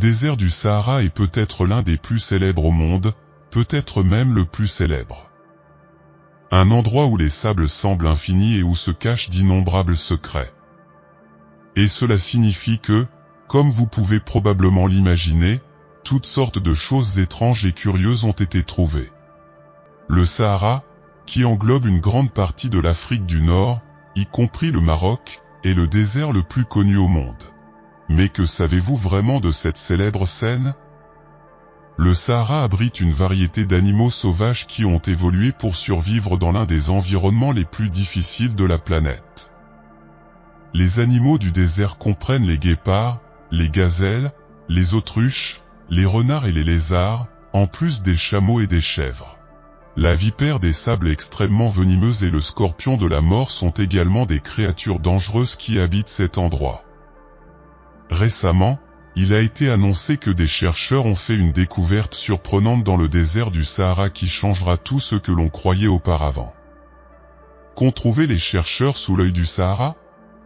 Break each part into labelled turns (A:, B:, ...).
A: désert du Sahara est peut-être l'un des plus célèbres au monde, peut-être même le plus célèbre. Un endroit où les sables semblent infinis et où se cachent d'innombrables secrets. Et cela signifie que, comme vous pouvez probablement l'imaginer, toutes sortes de choses étranges et curieuses ont été trouvées. Le Sahara, qui englobe une grande partie de l'Afrique du Nord, y compris le Maroc, est le désert le plus connu au monde. Mais que savez-vous vraiment de cette célèbre scène ? Le Sahara abrite une variété d'animaux sauvages qui ont évolué pour survivre dans l'un des environnements les plus difficiles de la planète. Les animaux du désert comprennent les guépards, les gazelles, les autruches, les renards et les lézards, en plus des chameaux et des chèvres. La vipère des sables extrêmement venimeuse et le scorpion de la mort sont également des créatures dangereuses qui habitent cet endroit. Récemment, il a été annoncé que des chercheurs ont fait une découverte surprenante dans le désert du Sahara qui changera tout ce que l'on croyait auparavant. Qu'ont trouvé les chercheurs sous l'œil du Sahara ?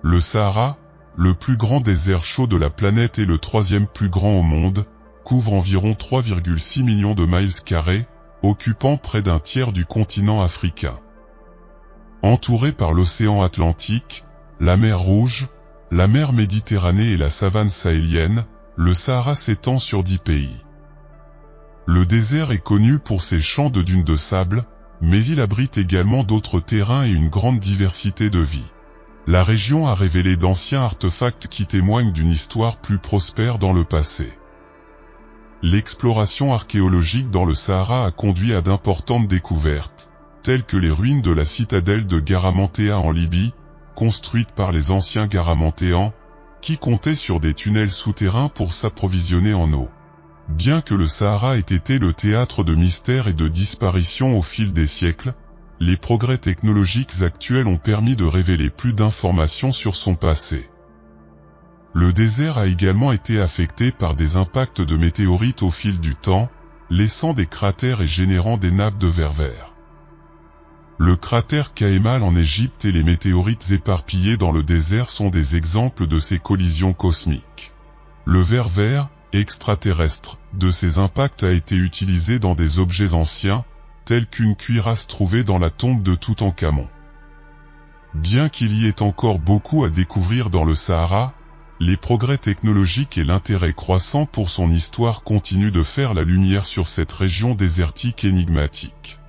A: Le Sahara, le plus grand désert chaud de la planète et le troisième plus grand au monde, couvre environ 3,6 millions de miles carrés, occupant près d'un tiers du continent africain. Entouré par l'océan Atlantique, la mer Rouge, la mer Méditerranée et la savane sahélienne, le Sahara s'étend sur 10 pays. Le désert est connu pour ses champs de dunes de sable, mais il abrite également d'autres terrains et une grande diversité de vie. La région a révélé d'anciens artefacts qui témoignent d'une histoire plus prospère dans le passé. L'exploration archéologique dans le Sahara a conduit à d'importantes découvertes, telles que les ruines de la citadelle de Garamantéa en Libye, construite par les anciens Garamantéens, qui comptaient sur des tunnels souterrains pour s'approvisionner en eau. Bien que le Sahara ait été le théâtre de mystères et de disparitions au fil des siècles, les progrès technologiques actuels ont permis de révéler plus d'informations sur son passé. Le désert a également été affecté par des impacts de météorites au fil du temps, laissant des cratères et générant des nappes de verre vert. Le cratère Kaemal en Égypte et les météorites éparpillées dans le désert sont des exemples de ces collisions cosmiques. Le verre vert, extraterrestre, de ces impacts a été utilisé dans des objets anciens, tels qu'une cuirasse trouvée dans la tombe de Toutankhamon. Bien qu'il y ait encore beaucoup à découvrir dans le Sahara, les progrès technologiques et l'intérêt croissant pour son histoire continuent de faire la lumière sur cette région désertique énigmatique.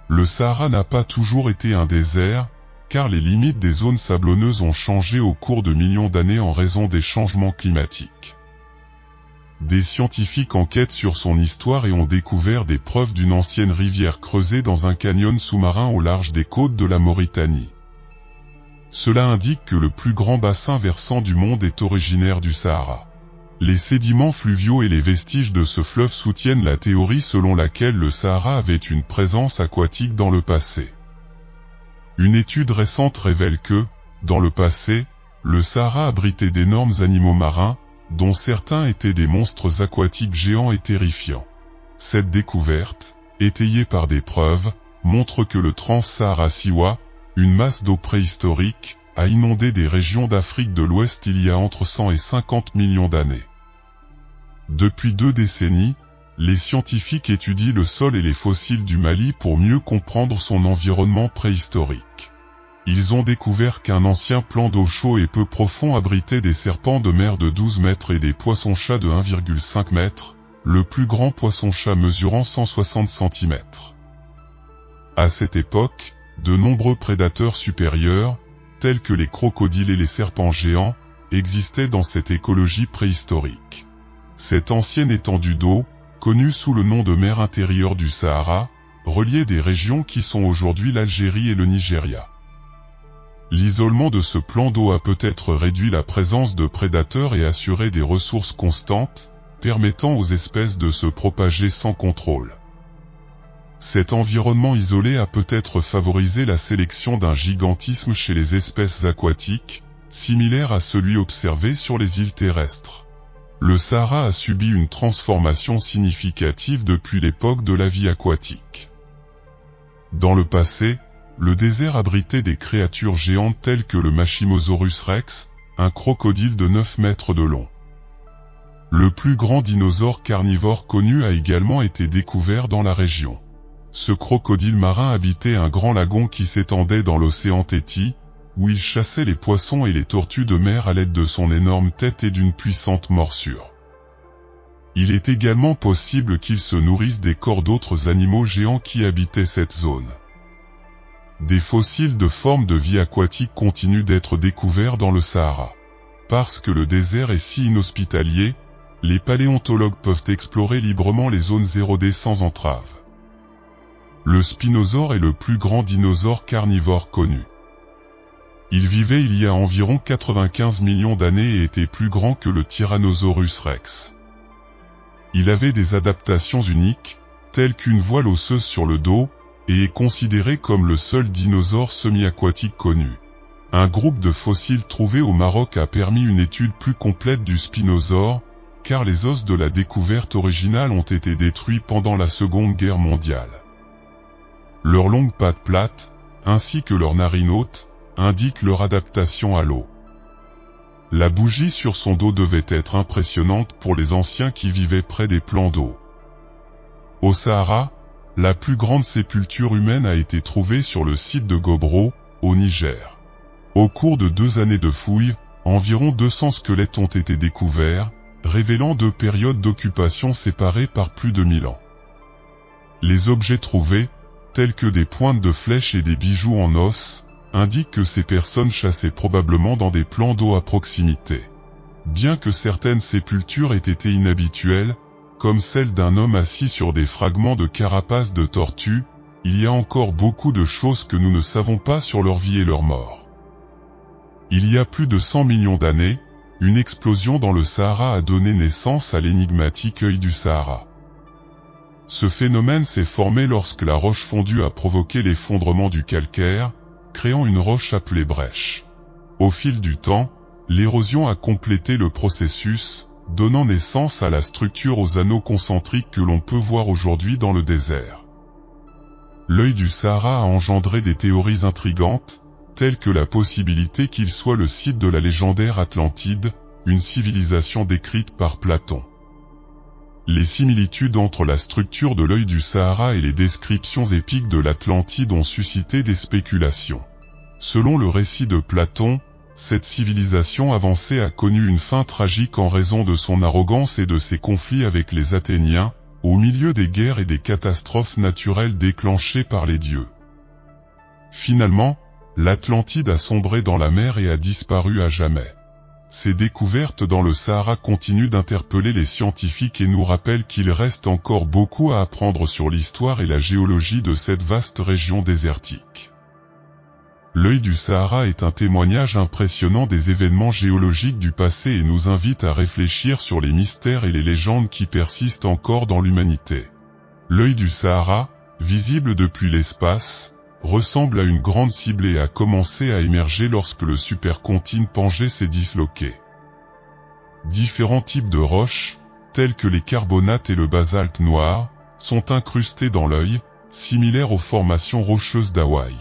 A: Le Sahara n'a pas toujours été un désert, car les limites des zones sablonneuses ont changé au cours de millions d'années en raison des changements climatiques. Des scientifiques enquêtent sur son histoire et ont découvert des preuves d'une ancienne rivière creusée dans un canyon sous-marin au large des côtes de la Mauritanie. Cela indique que le plus grand bassin versant du monde est originaire du Sahara. Les sédiments fluviaux et les vestiges de ce fleuve soutiennent la théorie selon laquelle le Sahara avait une présence aquatique dans le passé. Une étude récente révèle que, dans le passé, le Sahara abritait d'énormes animaux marins, dont certains étaient des monstres aquatiques géants et terrifiants. Cette découverte, étayée par des preuves, montre que le Trans-Sahara Siwa, une masse d'eau préhistorique, a inondé des régions d'Afrique de l'Ouest il y a entre 100 et 50 millions d'années. Depuis 2 décennies, les scientifiques étudient le sol et les fossiles du Mali pour mieux comprendre son environnement préhistorique. Ils ont découvert qu'un ancien plan d'eau chaud et peu profond abritait des serpents de mer de 12 mètres et des poissons-chats de 1,5 mètre, le plus grand poisson-chat mesurant 160 cm. À cette époque, de nombreux prédateurs supérieurs, tels que les crocodiles et les serpents géants, existaient dans cette écologie préhistorique. Cette ancienne étendue d'eau, connue sous le nom de mer intérieure du Sahara, reliait des régions qui sont aujourd'hui l'Algérie et le Nigeria. L'isolement de ce plan d'eau a peut-être réduit la présence de prédateurs et assuré des ressources constantes, permettant aux espèces de se propager sans contrôle. Cet environnement isolé a peut-être favorisé la sélection d'un gigantisme chez les espèces aquatiques, similaire à celui observé sur les îles terrestres. Le Sahara a subi une transformation significative depuis l'époque de la vie aquatique. Dans le passé, le désert abritait des créatures géantes telles que le Machimosaurus rex, un crocodile de 9 mètres de long. Le plus grand dinosaure carnivore connu a également été découvert dans la région. Ce crocodile marin habitait un grand lagon qui s'étendait dans l'océan Tethys, où il chassait les poissons et les tortues de mer à l'aide de son énorme tête et d'une puissante morsure. Il est également possible qu'il se nourrisse des corps d'autres animaux géants qui habitaient cette zone. Des fossiles de formes de vie aquatique continuent d'être découverts dans le Sahara. Parce que le désert est si inhospitalier, les paléontologues peuvent explorer librement les zones 0D sans entrave. Le spinosaure est le plus grand dinosaure carnivore connu. Il vivait il y a environ 95 millions d'années et était plus grand que le Tyrannosaurus rex. Il avait des adaptations uniques, telles qu'une voile osseuse sur le dos, et est considéré comme le seul dinosaure semi-aquatique connu. Un groupe de fossiles trouvés au Maroc a permis une étude plus complète du spinosaure, car les os de la découverte originale ont été détruits pendant la Seconde Guerre mondiale. Leurs longues pattes plates, ainsi que leurs narines hautes, indiquent leur adaptation à l'eau. La bougie sur son dos devait être impressionnante pour les anciens qui vivaient près des plans d'eau. Au Sahara, la plus grande sépulture humaine a été trouvée sur le site de Gobro, au Niger. Au cours de 2 années de fouilles, environ 200 squelettes ont été découverts, révélant 2 périodes d'occupation séparées par plus de 1000 ans. Les objets trouvés, tels que des pointes de flèches et des bijoux en os, indiquent que ces personnes chassaient probablement dans des plans d'eau à proximité. Bien que certaines sépultures aient été inhabituelles, comme celle d'un homme assis sur des fragments de carapace de tortue, il y a encore beaucoup de choses que nous ne savons pas sur leur vie et leur mort. Il y a plus de 100 millions d'années, une explosion dans le Sahara a donné naissance à l'énigmatique œil du Sahara. Ce phénomène s'est formé lorsque la roche fondue a provoqué l'effondrement du calcaire, créant une roche appelée brèche. Au fil du temps, l'érosion a complété le processus, donnant naissance à la structure aux anneaux concentriques que l'on peut voir aujourd'hui dans le désert. L'œil du Sahara a engendré des théories intrigantes, telles que la possibilité qu'il soit le site de la légendaire Atlantide, une civilisation décrite par Platon. Les similitudes entre la structure de l'œil du Sahara et les descriptions épiques de l'Atlantide ont suscité des spéculations. Selon le récit de Platon, cette civilisation avancée a connu une fin tragique en raison de son arrogance et de ses conflits avec les Athéniens, au milieu des guerres et des catastrophes naturelles déclenchées par les dieux. Finalement, l'Atlantide a sombré dans la mer et a disparu à jamais. Ces découvertes dans le Sahara continuent d'interpeller les scientifiques et nous rappellent qu'il reste encore beaucoup à apprendre sur l'histoire et la géologie de cette vaste région désertique. L'œil du Sahara est un témoignage impressionnant des événements géologiques du passé et nous invite à réfléchir sur les mystères et les légendes qui persistent encore dans l'humanité. L'œil du Sahara, visible depuis l'espace, ressemble à une grande cible et a commencé à émerger lorsque le supercontinent Pangée s'est disloqué. Différents types de roches, tels que les carbonates et le basalte noir, sont incrustés dans l'œil, similaires aux formations rocheuses d'Hawaï.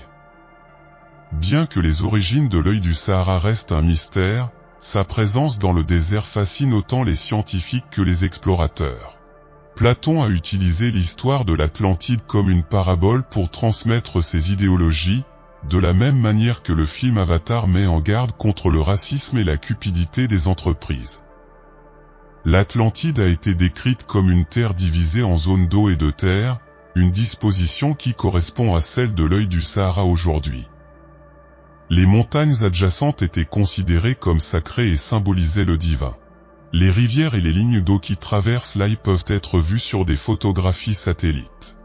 A: Bien que les origines de l'œil du Sahara restent un mystère, sa présence dans le désert fascine autant les scientifiques que les explorateurs. Platon a utilisé l'histoire de l'Atlantide comme une parabole pour transmettre ses idéologies, de la même manière que le film Avatar met en garde contre le racisme et la cupidité des entreprises. L'Atlantide a été décrite comme une terre divisée en zones d'eau et de terre, une disposition qui correspond à celle de l'œil du Sahara aujourd'hui. Les montagnes adjacentes étaient considérées comme sacrées et symbolisaient le divin. Les rivières et les lignes d'eau qui traversent l'œil peuvent être vues sur des photographies satellites.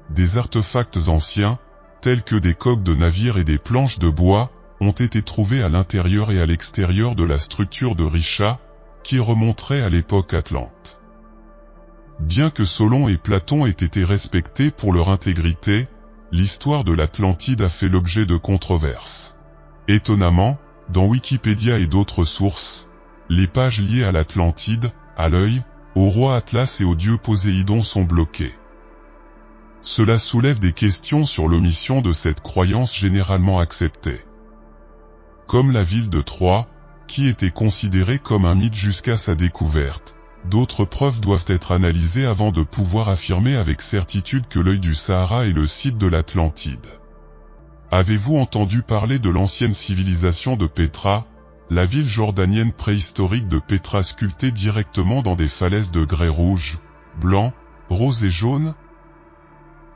A: Des artefacts anciens, tels que des coques de navires et des planches de bois, ont été trouvés à l'intérieur et à l'extérieur de la structure de Richa, qui remonterait à l'époque atlante. Bien que Solon et Platon aient été respectés pour leur intégrité, l'histoire de l'Atlantide a fait l'objet de controverses. Étonnamment, dans Wikipédia et d'autres sources, les pages liées à l'Atlantide, à l'œil, au roi Atlas et au dieu Poséidon sont bloquées. Cela soulève des questions sur l'omission de cette croyance généralement acceptée. Comme la ville de Troie, qui était considéré comme un mythe jusqu'à sa découverte. D'autres preuves doivent être analysées avant de pouvoir affirmer avec certitude que l'œil du Sahara est le site de l'Atlantide. Avez-vous entendu parler de l'ancienne civilisation de Petra, la ville jordanienne préhistorique de Petra sculptée directement dans des falaises de grès rouge, blanc, rose et jaune?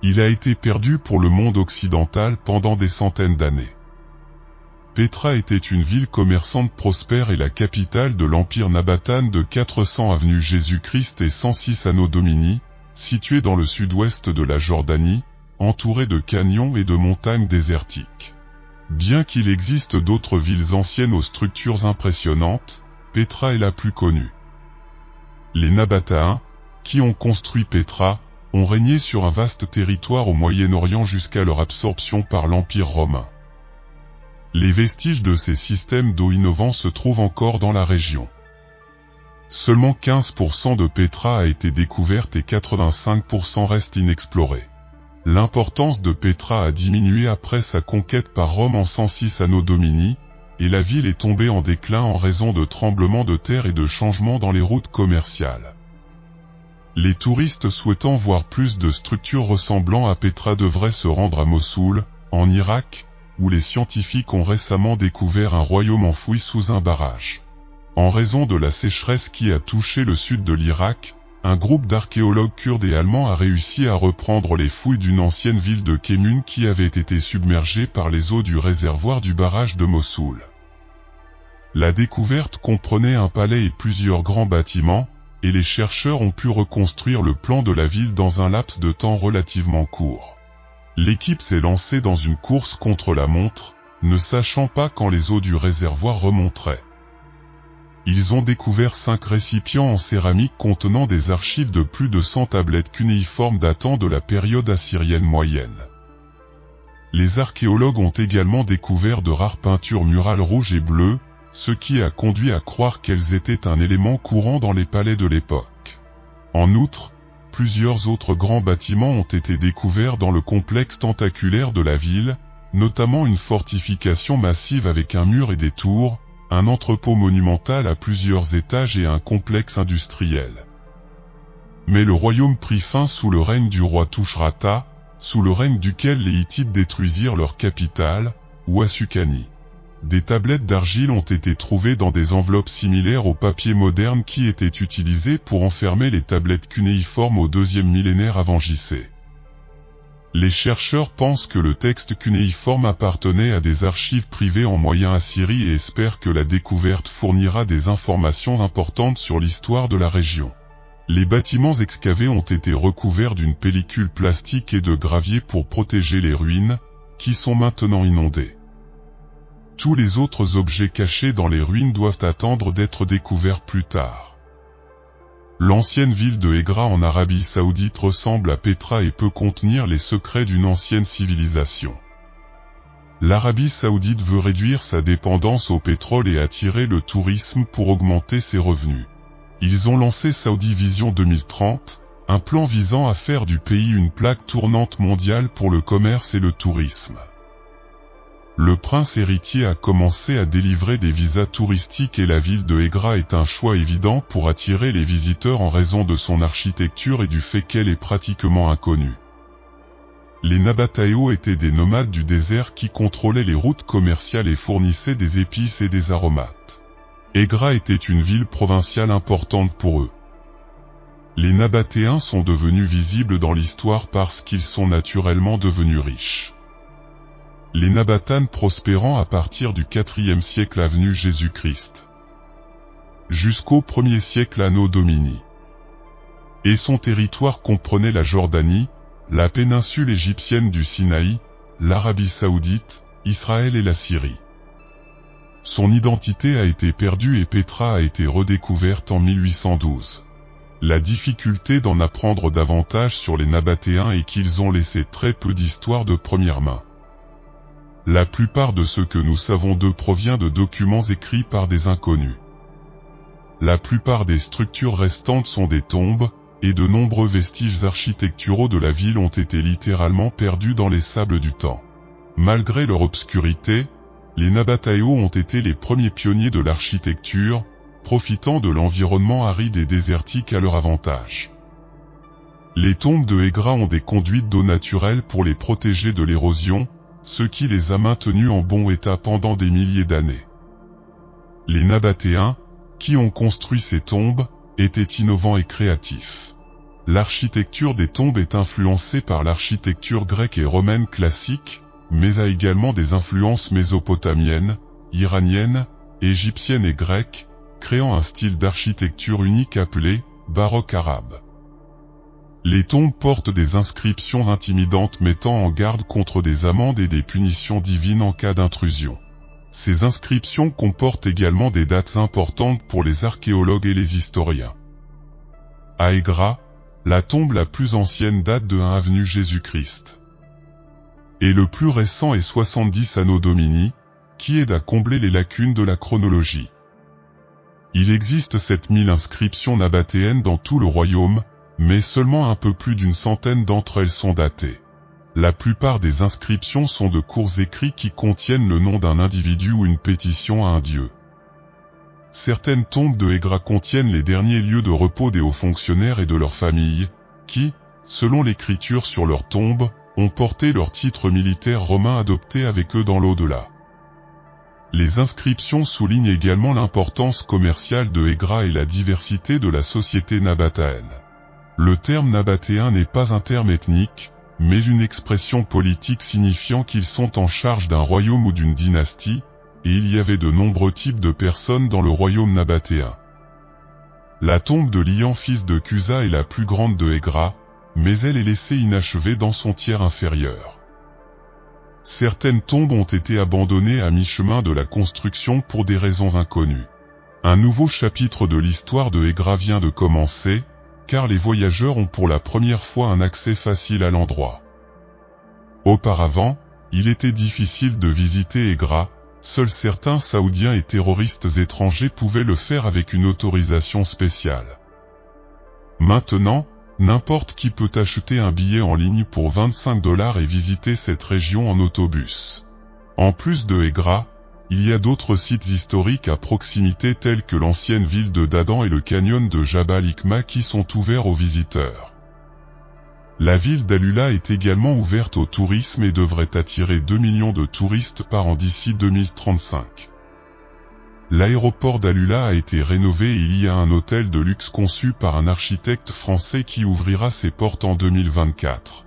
A: Il a été perdu pour le monde occidental pendant des centaines d'années. Petra était une ville commerçante prospère et la capitale de l'Empire nabatane de 400 avenue Jésus-Christ et 106 anno Domini, située dans le sud-ouest de la Jordanie, entourée de canyons et de montagnes désertiques. Bien qu'il existe d'autres villes anciennes aux structures impressionnantes, Petra est la plus connue. Les Nabatéens, qui ont construit Petra, ont régné sur un vaste territoire au Moyen-Orient jusqu'à leur absorption par l'Empire romain. Les vestiges de ces systèmes d'eau innovants se trouvent encore dans la région. Seulement 15% de Petra a été découverte et 85% reste inexploré. L'importance de Petra a diminué après sa conquête par Rome en 106 anno Domini, et la ville est tombée en déclin en raison de tremblements de terre et de changements dans les routes commerciales. Les touristes souhaitant voir plus de structures ressemblant à Petra devraient se rendre à Mossoul, en Irak, où les scientifiques ont récemment découvert un royaume enfoui sous un barrage. En raison de la sécheresse qui a touché le sud de l'Irak, un groupe d'archéologues kurdes et allemands a réussi à reprendre les fouilles d'une ancienne ville de Kemun qui avait été submergée par les eaux du réservoir du barrage de Mossoul. La découverte comprenait un palais et plusieurs grands bâtiments, et les chercheurs ont pu reconstruire le plan de la ville dans un laps de temps relativement court. L'équipe s'est lancée dans une course contre la montre, ne sachant pas quand les eaux du réservoir remonteraient. Ils ont découvert 5 récipients en céramique contenant des archives de plus de 100 tablettes cunéiformes datant de la période assyrienne moyenne. Les archéologues ont également découvert de rares peintures murales rouges et bleues, ce qui a conduit à croire qu'elles étaient un élément courant dans les palais de l'époque. En outre, plusieurs autres grands bâtiments ont été découverts dans le complexe tentaculaire de la ville, notamment une fortification massive avec un mur et des tours, un entrepôt monumental à plusieurs étages et un complexe industriel. Mais le royaume prit fin sous le règne du roi Tushratta, sous le règne duquel les Hittites détruisirent leur capitale, Ouassukani. Des tablettes d'argile ont été trouvées dans des enveloppes similaires au papier moderne qui étaient utilisées pour enfermer les tablettes cunéiformes au 2e millénaire avant JC. Les chercheurs pensent que le texte cunéiforme appartenait à des archives privées en Moyen-Assyrie et espèrent que la découverte fournira des informations importantes sur l'histoire de la région. Les bâtiments excavés ont été recouverts d'une pellicule plastique et de gravier pour protéger les ruines, qui sont maintenant inondées. Tous les autres objets cachés dans les ruines doivent attendre d'être découverts plus tard. L'ancienne ville de Egra en Arabie Saoudite ressemble à Petra et peut contenir les secrets d'une ancienne civilisation. L'Arabie Saoudite veut réduire sa dépendance au pétrole et attirer le tourisme pour augmenter ses revenus. Ils ont lancé Saudi Vision 2030, un plan visant à faire du pays une plaque tournante mondiale pour le commerce et le tourisme. Le prince héritier a commencé à délivrer des visas touristiques et la ville de Egra est un choix évident pour attirer les visiteurs en raison de son architecture et du fait qu'elle est pratiquement inconnue. Les Nabatéens étaient des nomades du désert qui contrôlaient les routes commerciales et fournissaient des épices et des aromates. Egra était une ville provinciale importante pour eux. Les Nabatéens sont devenus visibles dans l'histoire parce qu'ils sont naturellement devenus riches. Les Nabatanes prospérant à partir du 4e siècle avenue Jésus-Christ. Jusqu'au 1er siècle anno Domini. Et son territoire comprenait la Jordanie, la péninsule égyptienne du Sinaï, l'Arabie Saoudite, Israël et la Syrie. Son identité a été perdue et Petra a été redécouverte en 1812. La difficulté d'en apprendre davantage sur les Nabatéens est qu'ils ont laissé très peu d'histoires de première main. La plupart de ce que nous savons d'eux provient de documents écrits par des inconnus. La plupart des structures restantes sont des tombes, et de nombreux vestiges architecturaux de la ville ont été littéralement perdus dans les sables du temps. Malgré leur obscurité, Les Nabataeos ont été les premiers pionniers de l'architecture, profitant de l'environnement aride et désertique à leur avantage. Les tombes de Hegra ont des conduites d'eau naturelles pour les protéger de l'érosion, ce qui les a maintenus en bon état pendant des milliers d'années. Les Nabatéens, qui ont construit ces tombes, étaient innovants et créatifs. L'architecture des tombes est influencée par l'architecture grecque et romaine classique, mais a également des influences mésopotamiennes, iraniennes, égyptiennes et grecques, créant un style d'architecture unique appelé baroque arabe. Les tombes portent des inscriptions intimidantes mettant en garde contre des amendes et des punitions divines en cas d'intrusion. Ces inscriptions comportent également des dates importantes pour les archéologues et les historiens. À Hegra, la tombe la plus ancienne date de 1 avenue Jésus-Christ. Et le plus récent est 70 Anno Domini, qui aide à combler les lacunes de la chronologie. Il existe 7000 inscriptions nabatéennes dans tout le royaume, mais seulement un peu plus d'une centaine d'entre elles sont datées. La plupart des inscriptions sont de courts écrits qui contiennent le nom d'un individu ou une pétition à un dieu. Certaines tombes de Hegra contiennent les derniers lieux de repos des hauts fonctionnaires et de leurs familles, qui, selon l'écriture sur leurs tombes, ont porté leurs titres militaires romains adoptés avec eux dans l'au-delà. Les inscriptions soulignent également l'importance commerciale de Hegra et la diversité de la société nabatéenne. Le terme nabatéen n'est pas un terme ethnique, mais une expression politique signifiant qu'ils sont en charge d'un royaume ou d'une dynastie, et il y avait de nombreux types de personnes dans le royaume nabatéen. La tombe de Lian fils de Cusa est la plus grande de Hegra, mais elle est laissée inachevée dans son tiers inférieur. Certaines tombes ont été abandonnées à mi-chemin de la construction pour des raisons inconnues. Un nouveau chapitre de l'histoire de Hegra vient de commencer, car les voyageurs ont pour la première fois un accès facile à l'endroit. Auparavant, il était difficile de visiter Hegra, seuls certains Saoudiens et terroristes étrangers pouvaient le faire avec une autorisation spéciale. Maintenant, n'importe qui peut acheter un billet en ligne pour 25 $ et visiter cette région en autobus. En plus de Hegra, il y a d'autres sites historiques à proximité tels que l'ancienne ville de Dadan et le canyon de Jabal Hikma qui sont ouverts aux visiteurs. La ville d'Alula est également ouverte au tourisme et devrait attirer 2 millions de touristes par an d'ici 2035. L'aéroport d'Alula a été rénové et il y a un hôtel de luxe conçu par un architecte français qui ouvrira ses portes en 2024.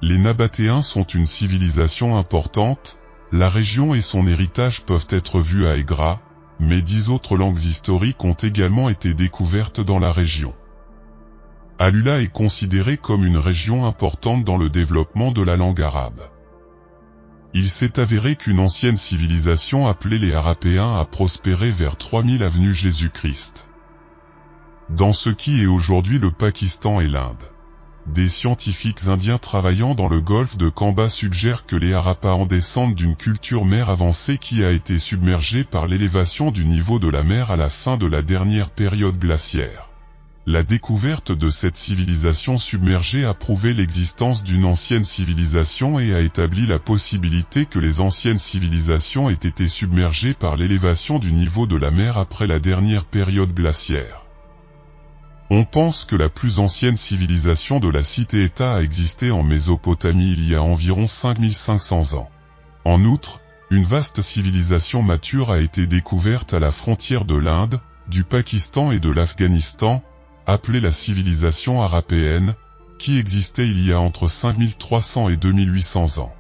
A: Les Nabatéens sont une civilisation importante. La région et son héritage peuvent être vus à Hegra, mais 10 autres langues historiques ont également été découvertes dans la région. Alula est considérée comme une région importante dans le développement de la langue arabe. Il s'est avéré qu'une ancienne civilisation appelée les Harapéens a prospéré vers 3000 avenue Jésus-Christ. Dans ce qui est aujourd'hui le Pakistan et l'Inde. Des scientifiques indiens travaillant dans le golfe de Kamba suggèrent que les Harappas en descendent d'une culture mer avancée qui a été submergée par l'élévation du niveau de la mer à la fin de la dernière période glaciaire. La découverte de cette civilisation submergée a prouvé l'existence d'une ancienne civilisation et a établi la possibilité que les anciennes civilisations aient été submergées par l'élévation du niveau de la mer après la dernière période glaciaire. On pense que la plus ancienne civilisation de la cité-État a existé en Mésopotamie il y a environ 5500 ans. En outre, une vaste civilisation mature a été découverte à la frontière de l'Inde, du Pakistan et de l'Afghanistan, appelée la civilisation harapéenne, qui existait il y a entre 5300 et 2800 ans.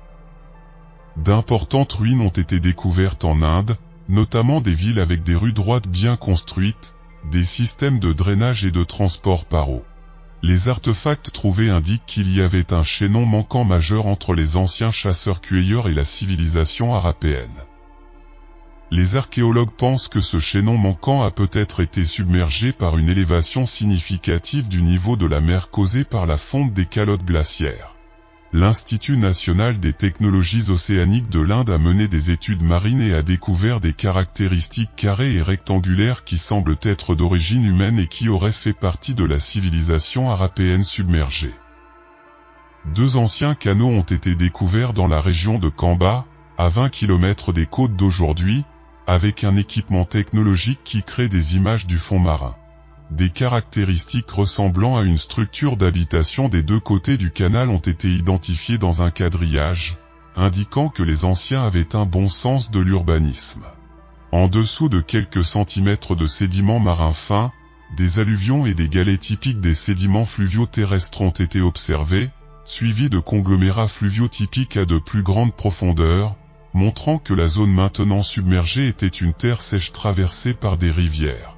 A: D'importantes ruines ont été découvertes en Inde, notamment des villes avec des rues droites bien construites, des systèmes de drainage et de transport par eau. Les artefacts trouvés indiquent qu'il y avait un chaînon manquant majeur entre les anciens chasseurs-cueilleurs et la civilisation harapéenne. Les archéologues pensent que ce chaînon manquant a peut-être été submergé par une élévation significative du niveau de la mer causée par la fonte des calottes glaciaires. L'Institut national des technologies océaniques de l'Inde a mené des études marines et a découvert des caractéristiques carrées et rectangulaires qui semblent être d'origine humaine et qui auraient fait partie de la civilisation harapéenne submergée. 2 anciens canaux ont été découverts dans la région de Kamba, à 20 km des côtes d'aujourd'hui, avec un équipement technologique qui crée des images du fond marin. Des caractéristiques ressemblant à une structure d'habitation des deux côtés du canal ont été identifiées dans un quadrillage, indiquant que les anciens avaient un bon sens de l'urbanisme. En dessous de quelques centimètres de sédiments marins fins, des alluvions et des galets typiques des sédiments fluviaux terrestres ont été observés, suivis de conglomérats fluviaux typiques à de plus grandes profondeurs, montrant que la zone maintenant submergée était une terre sèche traversée par des rivières.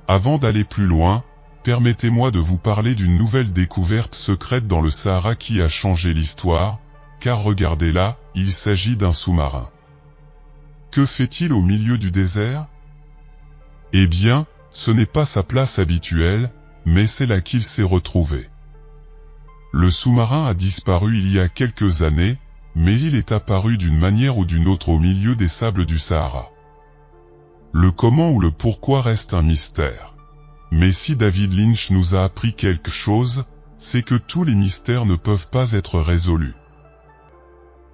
A: Avant d'aller plus loin, permettez-moi de vous parler d'une nouvelle découverte secrète dans le Sahara qui a changé l'histoire, car regardez là, il s'agit d'un sous-marin. Que fait-il au milieu du désert? Eh bien, ce n'est pas sa place habituelle, mais c'est là qu'il s'est retrouvé. Le sous-marin a disparu il y a quelques années, mais il est apparu d'une manière ou d'une autre au milieu des sables du Sahara. Le comment ou le pourquoi reste un mystère. Mais si David Lynch nous a appris quelque chose, c'est que tous les mystères ne peuvent pas être résolus.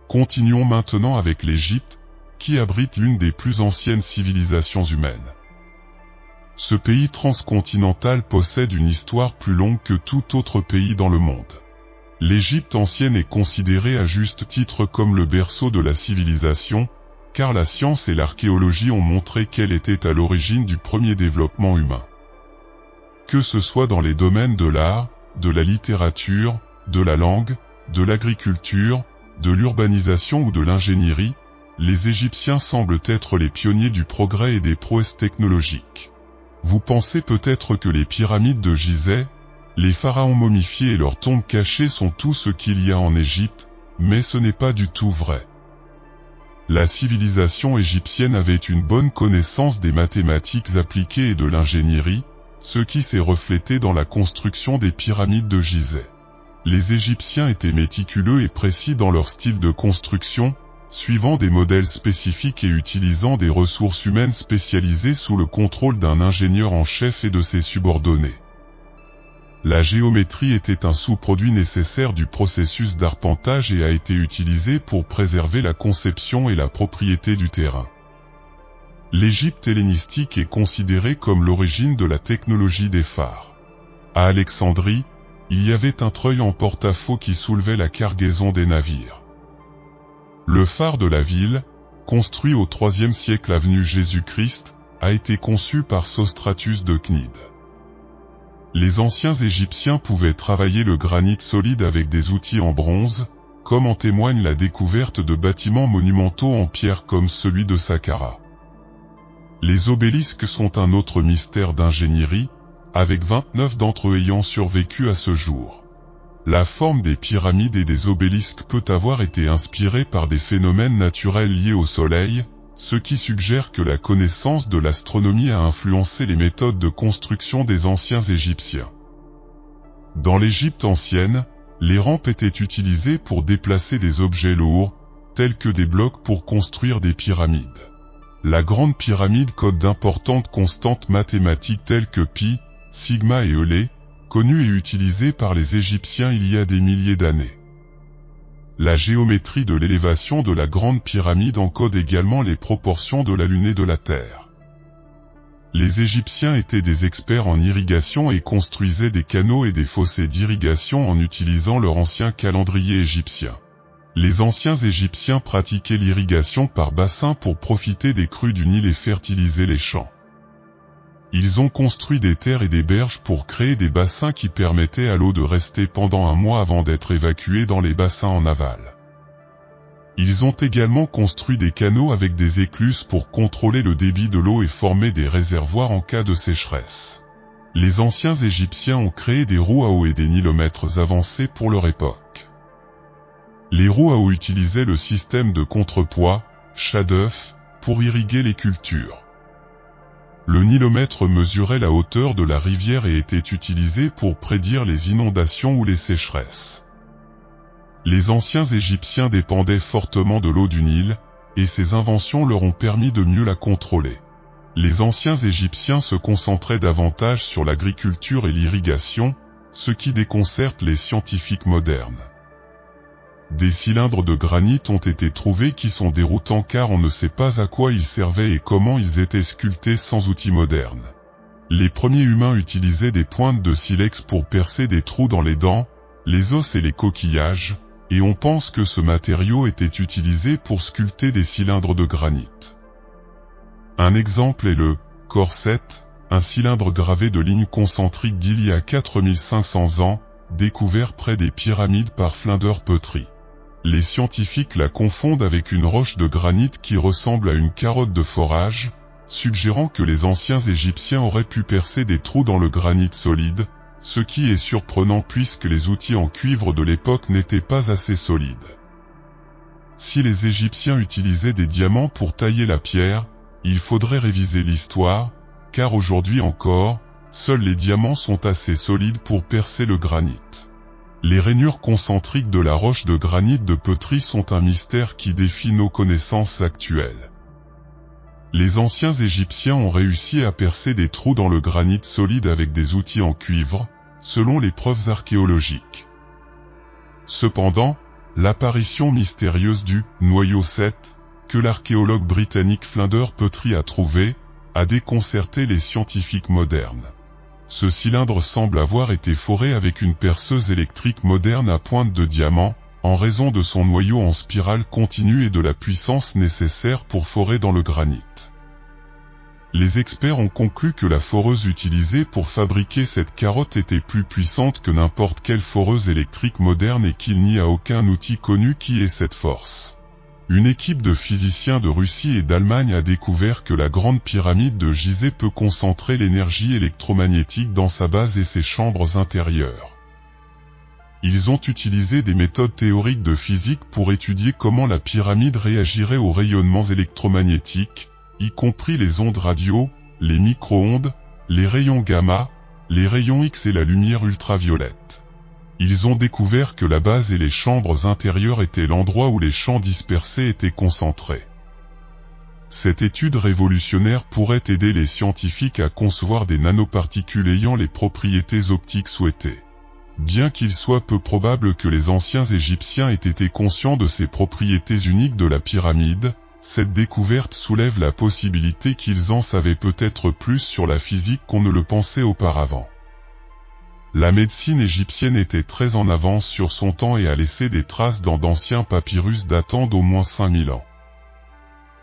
A: Continuons maintenant avec l'Égypte, qui abrite l'une des plus anciennes civilisations humaines. Ce pays transcontinental possède une histoire plus longue que tout autre pays dans le monde. L'Égypte ancienne est considérée à juste titre comme le berceau de la civilisation, car la science et l'archéologie ont montré qu'elle était à l'origine du premier développement humain. Que ce soit dans les domaines de l'art, de la littérature, de la langue, de l'agriculture, de l'urbanisation ou de l'ingénierie, les Égyptiens semblent être les pionniers du progrès et des prouesses technologiques. Vous pensez peut-être que les pyramides de Gizeh, les pharaons momifiés et leurs tombes cachées sont tout ce qu'il y a en Égypte, mais ce n'est pas du tout vrai. La civilisation égyptienne avait une bonne connaissance des mathématiques appliquées et de l'ingénierie, ce qui s'est reflété dans la construction des pyramides de Gizeh. Les Égyptiens étaient méticuleux et précis dans leur style de construction, suivant des modèles spécifiques et utilisant des ressources humaines spécialisées sous le contrôle d'un ingénieur en chef et de ses subordonnés. La géométrie était un sous-produit nécessaire du processus d'arpentage et a été utilisée pour préserver la conception et la propriété du terrain. L'Égypte hellénistique est considérée comme l'origine de la technologie des phares. À Alexandrie, il y avait un treuil en porte-à-faux qui soulevait la cargaison des navires. Le phare de la ville, construit au IIIe siècle avenue Jésus-Christ, a été conçu par Sostratus de Cnide. Les anciens Égyptiens pouvaient travailler le granit solide avec des outils en bronze, comme en témoigne la découverte de bâtiments monumentaux en pierre comme celui de Saqqara. Les obélisques sont un autre mystère d'ingénierie, avec 29 d'entre eux ayant survécu à ce jour. La forme des pyramides et des obélisques peut avoir été inspirée par des phénomènes naturels liés au Soleil, ce qui suggère que la connaissance de l'astronomie a influencé les méthodes de construction des anciens Égyptiens. Dans l'Égypte ancienne, les rampes étaient utilisées pour déplacer des objets lourds, tels que des blocs pour construire des pyramides. La Grande Pyramide code d'importantes constantes mathématiques telles que pi, sigma et Eulé, connues et utilisées par les Égyptiens il y a des milliers d'années. La géométrie de l'élévation de la Grande Pyramide encode également les proportions de la Lune et de la Terre. Les Égyptiens étaient des experts en irrigation et construisaient des canaux et des fossés d'irrigation en utilisant leur ancien calendrier égyptien. Les anciens Égyptiens pratiquaient l'irrigation par bassin pour profiter des crues du Nil et fertiliser les champs. Ils ont construit des terres et des berges pour créer des bassins qui permettaient à l'eau de rester pendant un mois avant d'être évacuée dans les bassins en aval. Ils ont également construit des canaux avec des écluses pour contrôler le débit de l'eau et former des réservoirs en cas de sécheresse. Les anciens Égyptiens ont créé des roues à eau et des nilomètres avancés pour leur époque. Les roues à eau utilisaient le système de contrepoids, chat d'œuf, pour irriguer les cultures. Le nilomètre mesurait la hauteur de la rivière et était utilisé pour prédire les inondations ou les sécheresses. Les anciens Égyptiens dépendaient fortement de l'eau du Nil, et ces inventions leur ont permis de mieux la contrôler. Les anciens Égyptiens se concentraient davantage sur l'agriculture et l'irrigation, ce qui déconcerte les scientifiques modernes. Des cylindres de granit ont été trouvés qui sont déroutants car on ne sait pas à quoi ils servaient et comment ils étaient sculptés sans outils modernes. Les premiers humains utilisaient des pointes de silex pour percer des trous dans les dents, les os et les coquillages, et on pense que ce matériau était utilisé pour sculpter des cylindres de granit. Un exemple est le corset, un cylindre gravé de lignes concentriques d'il y a 4500 ans, découvert près des pyramides par Flinders Petrie. Les scientifiques la confondent avec une roche de granit qui ressemble à une carotte de forage, suggérant que les anciens Égyptiens auraient pu percer des trous dans le granit solide, ce qui est surprenant puisque les outils en cuivre de l'époque n'étaient pas assez solides. Si les Égyptiens utilisaient des diamants pour tailler la pierre, il faudrait réviser l'histoire, car aujourd'hui encore, seuls les diamants sont assez solides pour percer le granit. Les rainures concentriques de la roche de granit de Petrie sont un mystère qui défie nos connaissances actuelles. Les anciens Égyptiens ont réussi à percer des trous dans le granit solide avec des outils en cuivre, selon les preuves archéologiques. Cependant, l'apparition mystérieuse du « noyau 7 », que l'archéologue britannique Flinders Petrie a trouvé, a déconcerté les scientifiques modernes. Ce cylindre semble avoir été foré avec une perceuse électrique moderne à pointe de diamant, en raison de son noyau en spirale continue et de la puissance nécessaire pour forer dans le granit. Les experts ont conclu que la foreuse utilisée pour fabriquer cette carotte était plus puissante que n'importe quelle foreuse électrique moderne et qu'il n'y a aucun outil connu qui ait cette force. Une équipe de physiciens de Russie et d'Allemagne a découvert que la grande pyramide de Gizeh peut concentrer l'énergie électromagnétique dans sa base et ses chambres intérieures. Ils ont utilisé des méthodes théoriques de physique pour étudier comment la pyramide réagirait aux rayonnements électromagnétiques, y compris les ondes radio, les micro-ondes, les rayons gamma, les rayons X et la lumière ultraviolette. Ils ont découvert que la base et les chambres intérieures étaient l'endroit où les champs dispersés étaient concentrés. Cette étude révolutionnaire pourrait aider les scientifiques à concevoir des nanoparticules ayant les propriétés optiques souhaitées. Bien qu'il soit peu probable que les anciens Égyptiens aient été conscients de ces propriétés uniques de la pyramide, cette découverte soulève la possibilité qu'ils en savaient peut-être plus sur la physique qu'on ne le pensait auparavant. La médecine égyptienne était très en avance sur son temps et a laissé des traces dans d'anciens papyrus datant d'au moins 5000 ans.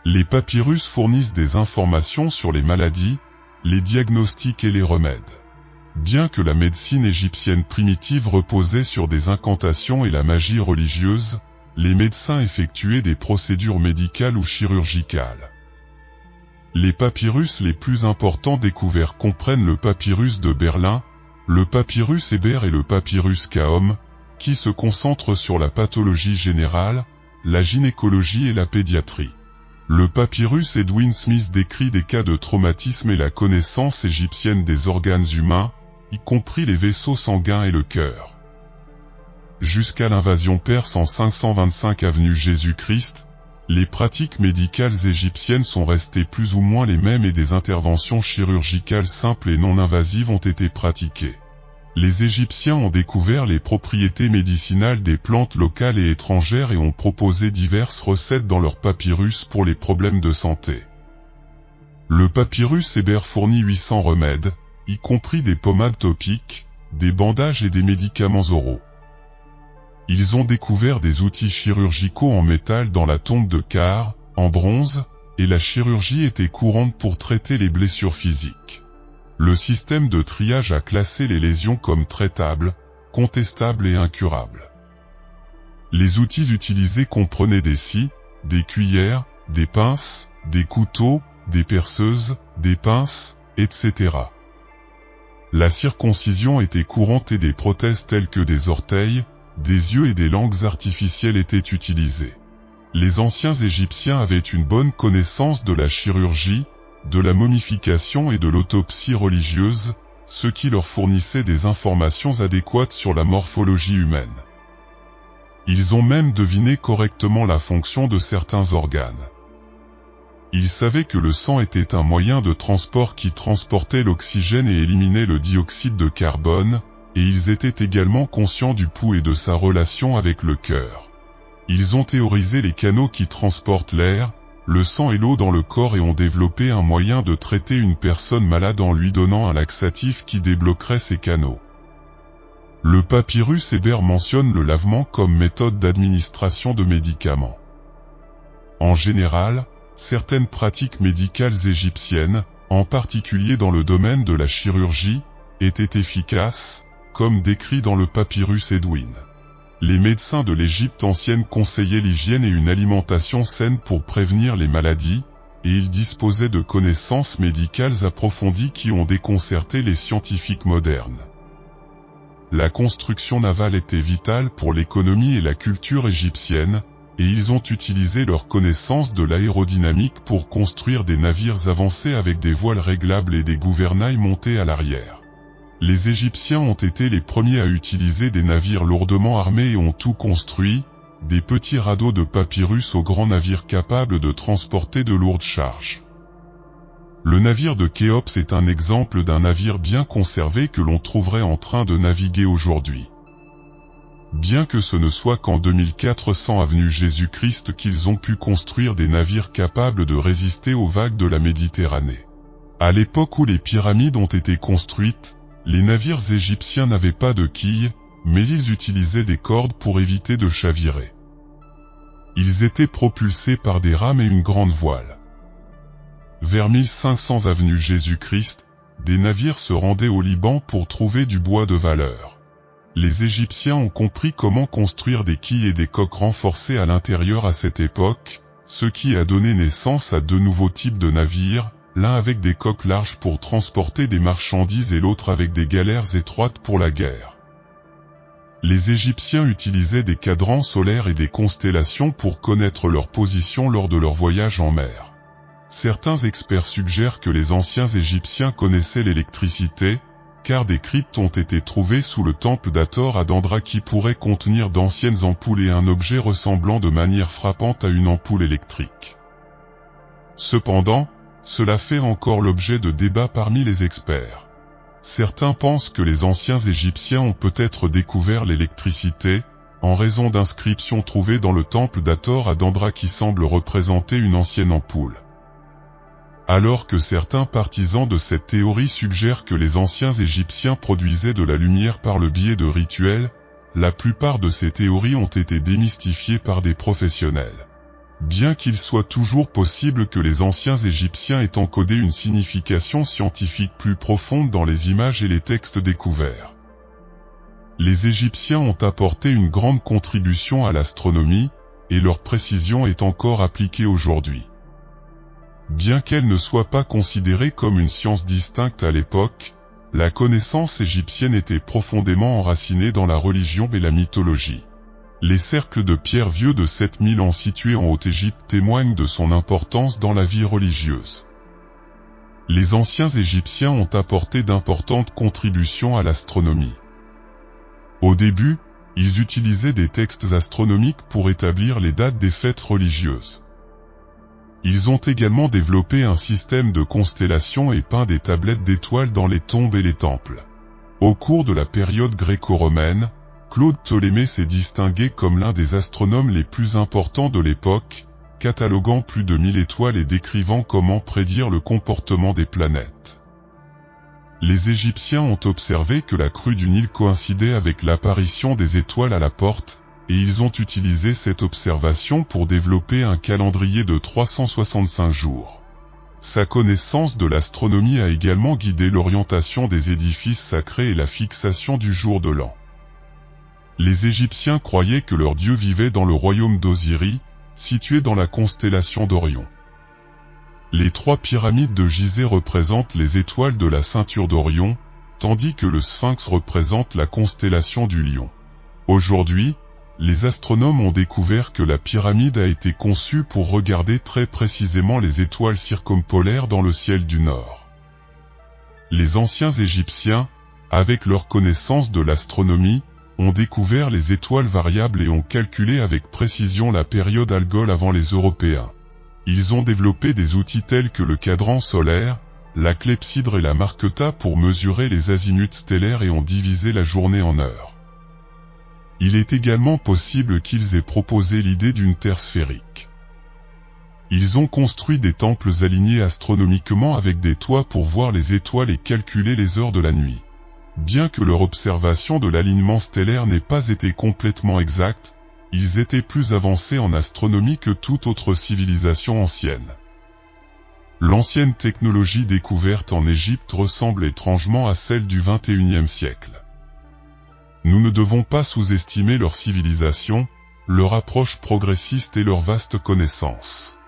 A: Les papyrus fournissent des informations sur les maladies, les diagnostics et les remèdes. Bien que la médecine égyptienne primitive reposait sur des incantations et la magie religieuse, les médecins effectuaient des procédures médicales ou chirurgicales. Les papyrus les plus importants découverts comprennent le papyrus de Berlin, le papyrus Hébert et le papyrus Khâum, qui se concentrent sur la pathologie générale, la gynécologie et la pédiatrie. Le papyrus Edwin Smith décrit des cas de traumatisme et la connaissance égyptienne des organes humains, y compris les vaisseaux sanguins et le cœur. Jusqu'à l'invasion perse en 525 avenue Jésus-Christ, les pratiques médicales égyptiennes sont restées plus ou moins les mêmes et des interventions chirurgicales simples et non invasives ont été pratiquées. Les Égyptiens ont découvert les propriétés médicinales des plantes locales et étrangères et ont proposé diverses recettes dans leurs papyrus pour les problèmes de santé. Le papyrus Hébert fournit 800 remèdes, y compris des pommades topiques, des bandages et des médicaments oraux. Ils ont découvert des outils chirurgicaux en métal dans la tombe de Kar, en bronze, et la chirurgie était courante pour traiter les blessures physiques. Le système de triage a classé les lésions comme traitables, contestables et incurables. Les outils utilisés comprenaient des scies, des cuillères, des pinces, des couteaux, des perceuses, des pinces, etc. La circoncision était courante et des prothèses telles que des orteils, des yeux et des langues artificielles étaient utilisées. Les anciens Égyptiens avaient une bonne connaissance de la chirurgie, de la momification et de l'autopsie religieuse, ce qui leur fournissait des informations adéquates sur la morphologie humaine. Ils ont même deviné correctement la fonction de certains organes. Ils savaient que le sang était un moyen de transport qui transportait l'oxygène et éliminait le dioxyde de carbone, et ils étaient également conscients du pouls et de sa relation avec le cœur. Ils ont théorisé les canaux qui transportent l'air, le sang et l'eau dans le corps et ont développé un moyen de traiter une personne malade en lui donnant un laxatif qui débloquerait ces canaux. Le papyrus Héber mentionne le lavement comme méthode d'administration de médicaments. En général, certaines pratiques médicales égyptiennes, en particulier dans le domaine de la chirurgie, étaient efficaces, comme décrit dans le papyrus Edwin. Les médecins de l'Égypte ancienne conseillaient l'hygiène et une alimentation saine pour prévenir les maladies, et ils disposaient de connaissances médicales approfondies qui ont déconcerté les scientifiques modernes. La construction navale était vitale pour l'économie et la culture égyptienne, et ils ont utilisé leur connaissance de l'aérodynamique pour construire des navires avancés avec des voiles réglables et des gouvernails montés à l'arrière. Les Égyptiens ont été les premiers à utiliser des navires lourdement armés et ont tout construit, des petits radeaux de papyrus aux grands navires capables de transporter de lourdes charges. Le navire de Khéops est un exemple d'un navire bien conservé que l'on trouverait en train de naviguer aujourd'hui. Bien que ce ne soit qu'en 2400 avenue Jésus-Christ qu'ils ont pu construire des navires capables de résister aux vagues de la Méditerranée. À l'époque où les pyramides ont été construites, les navires égyptiens n'avaient pas de quilles, mais ils utilisaient des cordes pour éviter de chavirer. Ils étaient propulsés par des rames et une grande voile. Vers 1500 avenue Jésus-Christ, des navires se rendaient au Liban pour trouver du bois de valeur. Les Égyptiens ont compris comment construire des quilles et des coques renforcées à l'intérieur à cette époque, ce qui a donné naissance à deux nouveaux types de navires, l'un avec des coques larges pour transporter des marchandises et l'autre avec des galères étroites pour la guerre. Les Égyptiens utilisaient des cadrans solaires et des constellations pour connaître leur position lors de leur voyage en mer. Certains experts suggèrent que les anciens Égyptiens connaissaient l'électricité, car des cryptes ont été trouvées sous le temple d'Hathor à Dendra qui pourraient contenir d'anciennes ampoules et un objet ressemblant de manière frappante à une ampoule électrique. Cependant, cela fait encore l'objet de débats parmi les experts. Certains pensent que les anciens Égyptiens ont peut-être découvert l'électricité, en raison d'inscriptions trouvées dans le temple d'Hathor à Dendra qui semblent représenter une ancienne ampoule. Alors que certains partisans de cette théorie suggèrent que les anciens Égyptiens produisaient de la lumière par le biais de rituels, la plupart de ces théories ont été démystifiées par des professionnels. Bien qu'il soit toujours possible que les anciens Égyptiens aient encodé une signification scientifique plus profonde dans les images et les textes découverts. Les Égyptiens ont apporté une grande contribution à l'astronomie, et leur précision est encore appliquée aujourd'hui. Bien qu'elle ne soit pas considérée comme une science distincte à l'époque, la connaissance égyptienne était profondément enracinée dans la religion et la mythologie. Les cercles de pierre vieux de 7000 ans situés en Haute-Égypte témoignent de son importance dans la vie religieuse. Les anciens Égyptiens ont apporté d'importantes contributions à l'astronomie. Au début, ils utilisaient des textes astronomiques pour établir les dates des fêtes religieuses. Ils ont également développé un système de constellations et peint des tablettes d'étoiles dans les tombes et les temples. Au cours de la période gréco-romaine, Claude Ptolémée s'est distingué comme l'un des astronomes les plus importants de l'époque, cataloguant plus de 1000 étoiles et décrivant comment prédire le comportement des planètes. Les Égyptiens ont observé que la crue du Nil coïncidait avec l'apparition des étoiles à la porte, et ils ont utilisé cette observation pour développer un calendrier de 365 jours. Sa connaissance de l'astronomie a également guidé l'orientation des édifices sacrés et la fixation du jour de l'an. Les Égyptiens croyaient que leur dieu vivait dans le royaume d'Osiris, situé dans la constellation d'Orion. Les 3 pyramides de Gizeh représentent les étoiles de la ceinture d'Orion, tandis que le Sphinx représente la constellation du Lion. Aujourd'hui, les astronomes ont découvert que la pyramide a été conçue pour regarder très précisément les étoiles circumpolaires dans le ciel du Nord. Les anciens Égyptiens, avec leur connaissance de l'astronomie, ont découvert les étoiles variables et ont calculé avec précision la période algol avant les Européens. Ils ont développé des outils tels que le cadran solaire, la clepsydre et la marqueta pour mesurer les azimuts stellaires et ont divisé la journée en heures. Il est également possible qu'ils aient proposé l'idée d'une Terre sphérique. Ils ont construit des temples alignés astronomiquement avec des toits pour voir les étoiles et calculer les heures de la nuit. Bien que leur observation de l'alignement stellaire n'ait pas été complètement exacte, ils étaient plus avancés en astronomie que toute autre civilisation ancienne. L'ancienne technologie découverte en Égypte ressemble étrangement à celle du XXIe siècle. Nous ne devons pas sous-estimer leur civilisation, leur approche progressiste et leur vaste connaissance.